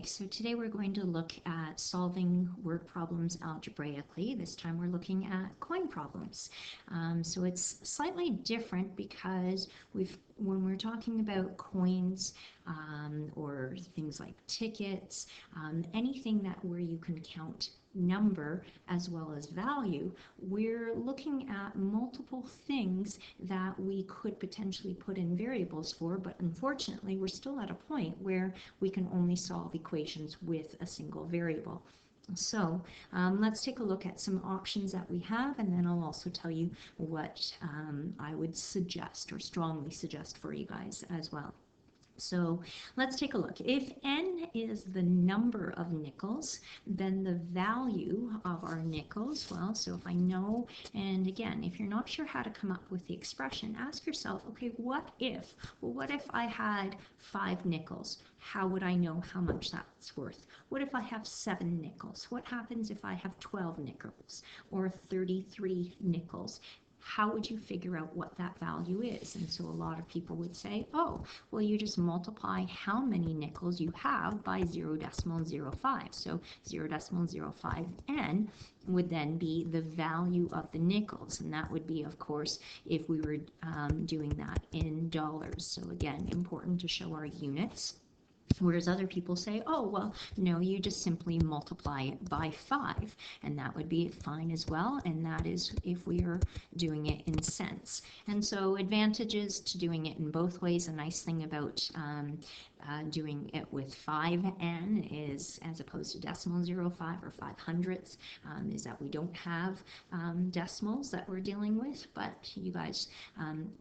so today we're going to look at solving word problems algebraically. This time we're looking at coin problems. So it's slightly different because when we're talking about coins or things like tickets, anything where you can count number as well as value, we're looking at multiple things that we could potentially put in variables for, but unfortunately we're still at a point where we can only solve equations with a single variable. So let's take a look at some options that we have, and then I'll also tell you what I would suggest or strongly suggest for you guys as well. So let's take a look. If n is the number of nickels, then the value of our nickels, well, so if I know, and again, if you're not sure how to come up with the expression, ask yourself, okay, what if I had 5 nickels? How would I know how much that's worth? What if I have 7 nickels? What happens if I have 12 nickels or 33 nickels? How would you figure out what that value is? And so a lot of people would say, oh, well, you just multiply how many nickels you have by 0.05. So 0.05 n would then be the value of the nickels. And that would be, of course, if we were doing that in dollars. So again, important to show our units. Whereas other people say, oh, well, no, you just simply multiply it by 5, and that would be fine as well, and that is if we are doing it in cents. And so advantages to doing it in both ways. A nice thing about doing it with 5n is, as opposed to 0.05 or 500ths, is that we don't have decimals that we're dealing with, but you guys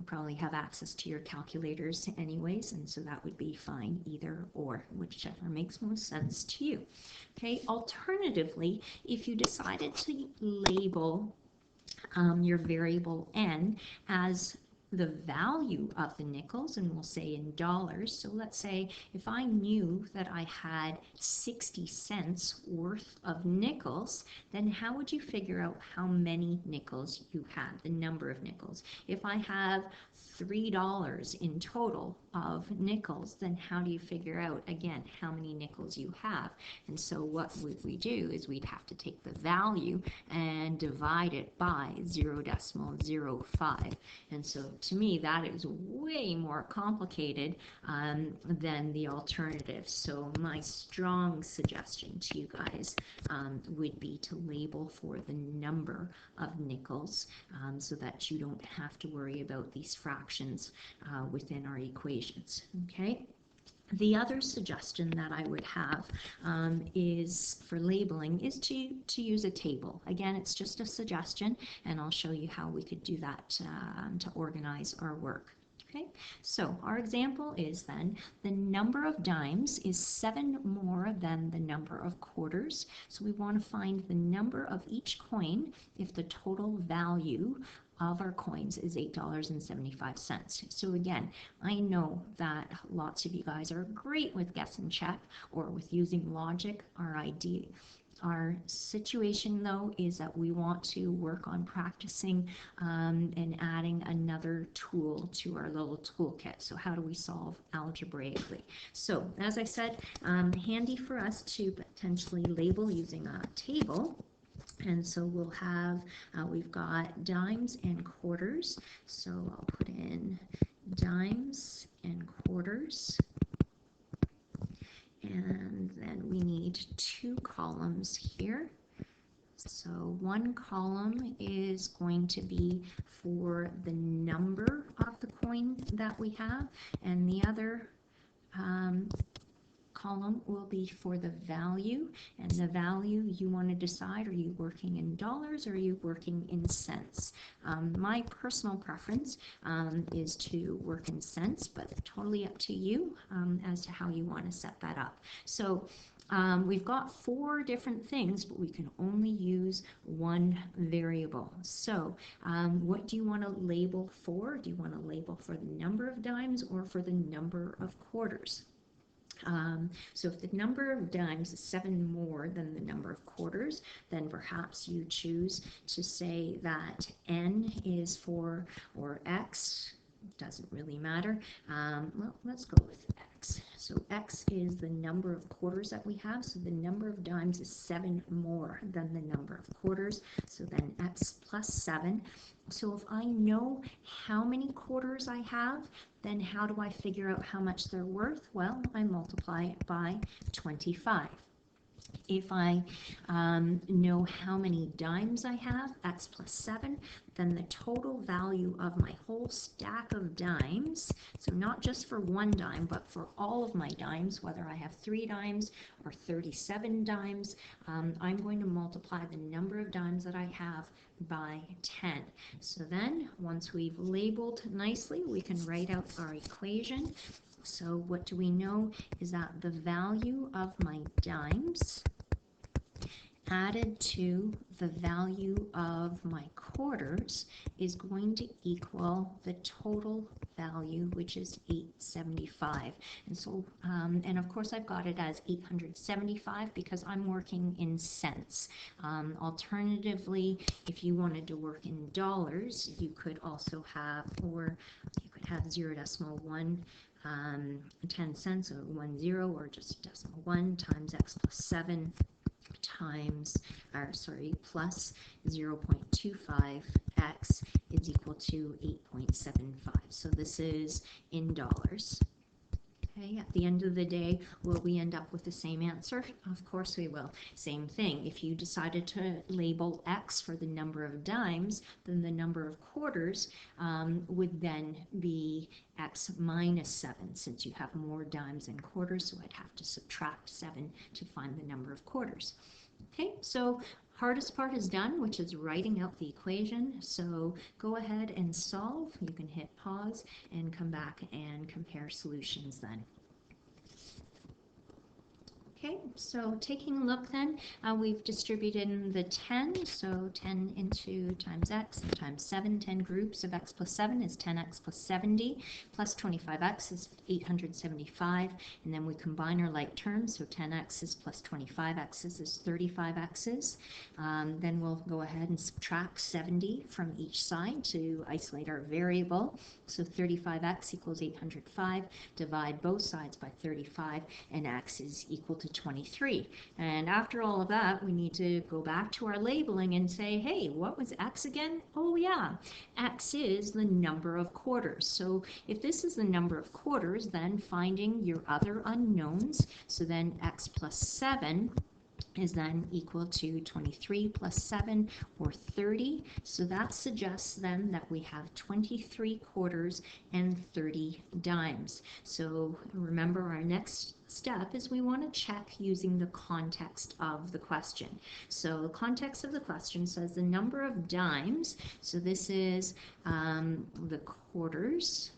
probably have access to your calculators anyways, and so that would be fine either or, whichever makes most sense to you. Okay, alternatively, if you decided to label your variable n as the value of the nickels, and we'll say in dollars. So let's say if I knew that I had 60 cents worth of nickels, then how would you figure out how many nickels you had, the number of nickels? If I have $3 in total of nickels, then how do you figure out, again, how many nickels you have? And so what would we do is we'd have to take the value and divide it by 0.05. And so to me, that is way more complicated than the alternative. So my strong suggestion to you guys would be to label for the number of nickels so that you don't have to worry about these fractions within our equations. Okay? The other suggestion that I would have is for labeling is to use a table. Again, it's just a suggestion, and I'll show you how we could do that to organize our work. Okay, so our example is then the number of dimes is 7 more than the number of quarters. So we want to find the number of each coin if the total value of our coins is $8.75. So again, I know that lots of you guys are great with guess and check or with using logic. Our situation, though, is that we want to work on practicing and adding another tool to our little toolkit. So how do we solve algebraically? So as I said, handy for us to potentially label using a table. And so we'll have, we've got dimes and quarters. So I'll put in dimes and quarters. And then we need 2 columns here. So one column is going to be for the number of the coin that we have, and the other column will be for the value, and the value you want to decide, are you working in dollars or are you working in cents? My personal preference is to work in cents, but totally up to you as to how you want to set that up. So we've got 4 different things, but we can only use one variable. So what do you want to label for? Do you want to label for the number of dimes or for the number of quarters? So if the number of dimes is 7 more than the number of quarters, then perhaps you choose to say that n is for, or x, doesn't really matter. Well, let's go with x. So x is the number of quarters that we have. So the number of dimes is 7 more than the number of quarters. So then x plus 7. So if I know how many quarters I have, then how do I figure out how much they're worth? Well, I multiply it by 25. If I know how many dimes I have, x plus 7, then the total value of my whole stack of dimes, so not just for one dime, but for all of my dimes, whether I have 3 dimes or 37 dimes, I'm going to multiply the number of dimes that I have by 10. So then, once we've labeled nicely, we can write out our equation. So what do we know is that the value of my dimes added to the value of my quarters is going to equal the total value, which is 875. And so, and of course I've got it as 875 because I'm working in cents. Alternatively, if you wanted to work in dollars, you could also have, or you could have 0.1 10 cents, or 10, or just decimal 1 times x plus 7 times, or sorry, plus 0.25x is equal to 8.75. So this is in dollars. Okay, at the end of the day, will we end up with the same answer? Of course we will. Same thing. If you decided to label x for the number of dimes, then the number of quarters would then be x minus 7, since you have more dimes than quarters, so I'd have to subtract 7 to find the number of quarters. Okay, so hardest part is done, which is writing out the equation. So go ahead and solve. You can hit pause and come back and compare solutions then. Okay, so taking a look then, we've distributed the 10, so 10 into times x and times 7, 10 groups of x plus 7 is 10x plus 70, plus 25x is 875, and then we combine our like terms, so 10x's plus 25x's is 35x's. Then we'll go ahead and subtract 70 from each side to isolate our variable, so 35x equals 805, divide both sides by 35, and x is equal to 23. And after all of that, we need to go back to our labeling and say, hey, what was x again? Oh yeah, x is the number of quarters. So if this is the number of quarters, then finding your other unknowns, so then x plus 7 is then equal to 23 plus 7, or 30. So that suggests then that we have 23 quarters and 30 dimes. So remember, our next step is we want to check using the context of the question. So the context of the question says the number of dimes, so this is the quarters,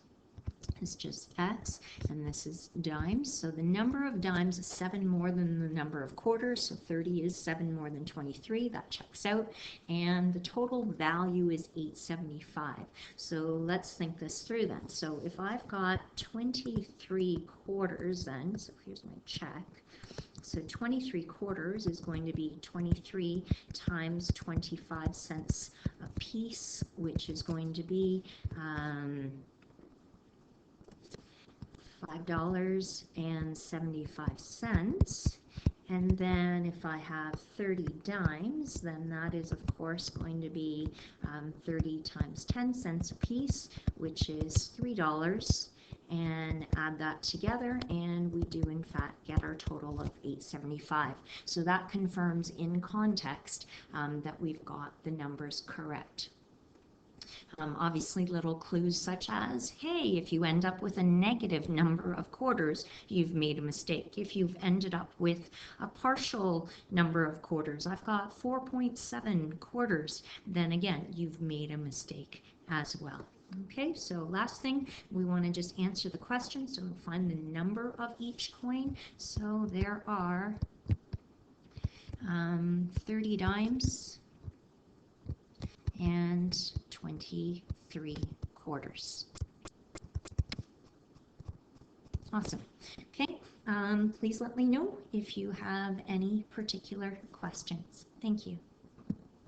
is just x, and this is dimes. So the number of dimes is 7 more than the number of quarters, so 30 is 7 more than 23, that checks out, and the total value is 875. So let's think this through then. So if I've got 23 quarters then, so here's my check, so 23 quarters is going to be 23 times 25 cents a piece, which is going to be $5.75. And then if I have 30 dimes, then that is of course going to be 30 times 10 cents a piece, which is $3. And add that together, and we do in fact get our total of 875. So that confirms in context that we've got the numbers correct. Obviously little clues such as, hey, if you end up with a negative number of quarters, you've made a mistake. If you've ended up with a partial number of quarters, I've got 4.7 quarters, then again, you've made a mistake as well. Okay, so last thing, we want to just answer the question, so we'll find the number of each coin. So there are 30 dimes and 23 quarters. Awesome. Okay, please let me know if you have any particular questions. Thank you.